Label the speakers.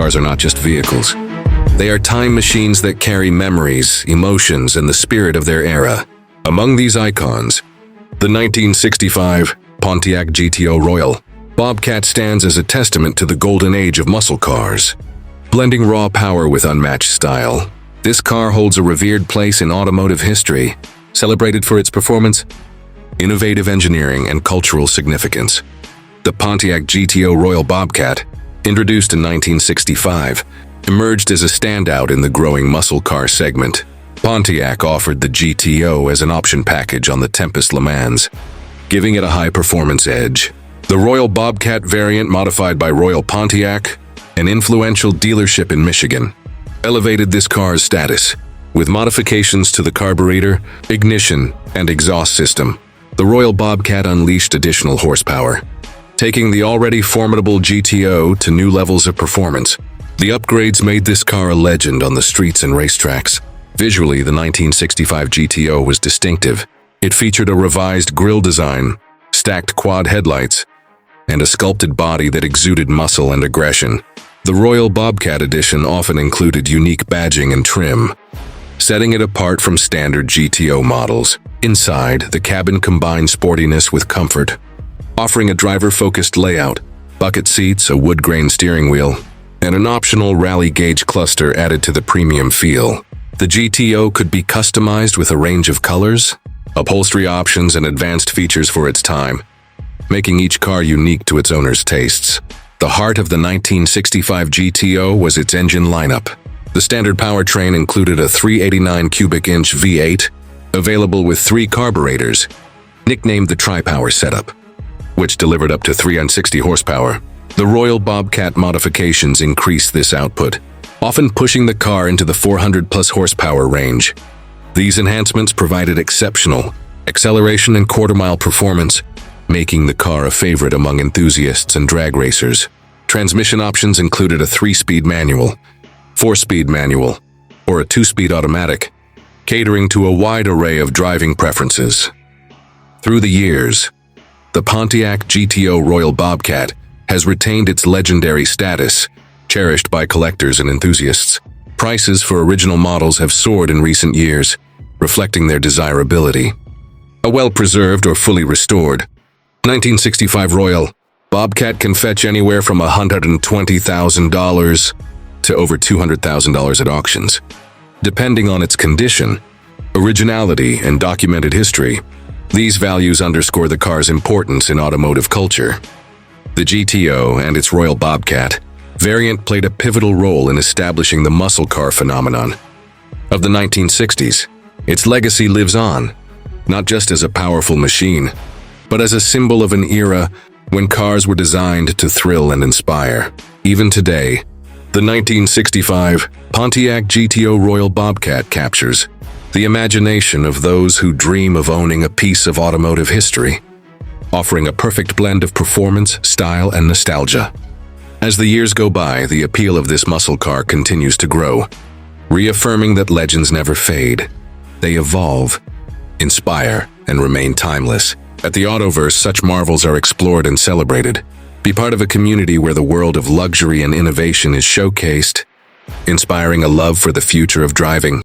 Speaker 1: cars are not just vehicles. They are time machines that carry memories, emotions, and the spirit of their era. Among these icons, the 1965 Pontiac GTO Royal Bobcat stands as a testament to the golden age of muscle cars. Blending raw power with unmatched style, this car holds a revered place in automotive history, celebrated for its performance, innovative engineering, and cultural significance. The Pontiac GTO Royal Bobcat, introduced in 1965, emerged as a standout in the growing muscle car segment. Pontiac offered the GTO as an option package on the Tempest Le Mans, giving it a high-performance edge. The Royal Bobcat variant, modified by Royal Pontiac, an influential dealership in Michigan, elevated this car's status. With modifications to the carburetor, ignition, and exhaust system, the Royal Bobcat unleashed additional horsepower, taking the already formidable GTO to new levels of performance. The upgrades made this car a legend on the streets and racetracks. Visually, the 1965 GTO was distinctive. It featured a revised grille design, stacked quad headlights, and a sculpted body that exuded muscle and aggression. The Royal Bobcat edition often included unique badging and trim, setting it apart from standard GTO models. Inside, the cabin combined sportiness with comfort, offering a driver-focused layout. Bucket seats, a wood-grain steering wheel, and an optional rally gauge cluster added to the premium feel. The GTO could be customized with a range of colors, upholstery options, and advanced features for its time, making each car unique to its owner's tastes. The heart of the 1965 GTO was its engine lineup. The standard powertrain included a 389 cubic inch V8, available with 3 carburetors, nicknamed the Tri-Power setup, which delivered up to 360 horsepower. The Royal Bobcat modifications increased this output, often pushing the car into the 400-plus horsepower range. These enhancements provided exceptional acceleration and quarter-mile performance, making the car a favorite among enthusiasts and drag racers. Transmission options included a 3-speed manual, 4-speed manual, or a 2-speed automatic, catering to a wide array of driving preferences. Through the years, the Pontiac GTO Royal Bobcat has retained its legendary status, cherished by collectors and enthusiasts. Prices for original models have soared in recent years, reflecting their desirability. A well-preserved or fully restored 1965 Royal Bobcat can fetch anywhere from $120,000 to over $200,000 at auctions. Depending on its condition, originality, and documented history, these values underscore the car's importance in automotive culture. The GTO and its Royal Bobcat variant played a pivotal role in establishing the muscle car phenomenon of the 1960s. Its legacy lives on, not just as a powerful machine, but as a symbol of an era when cars were designed to thrill and inspire. Even today, the 1965 Pontiac GTO Royal Bobcat captures the imagination of those who dream of owning a piece of automotive history, offering a perfect blend of performance, style, and nostalgia. As the years go by, the appeal of this muscle car continues to grow, reaffirming that legends never fade. They evolve, inspire, and remain timeless. At TheAutoVerse, such marvels are explored and celebrated. Be part of a community where the world of luxury and innovation is showcased, inspiring a love for the future of driving.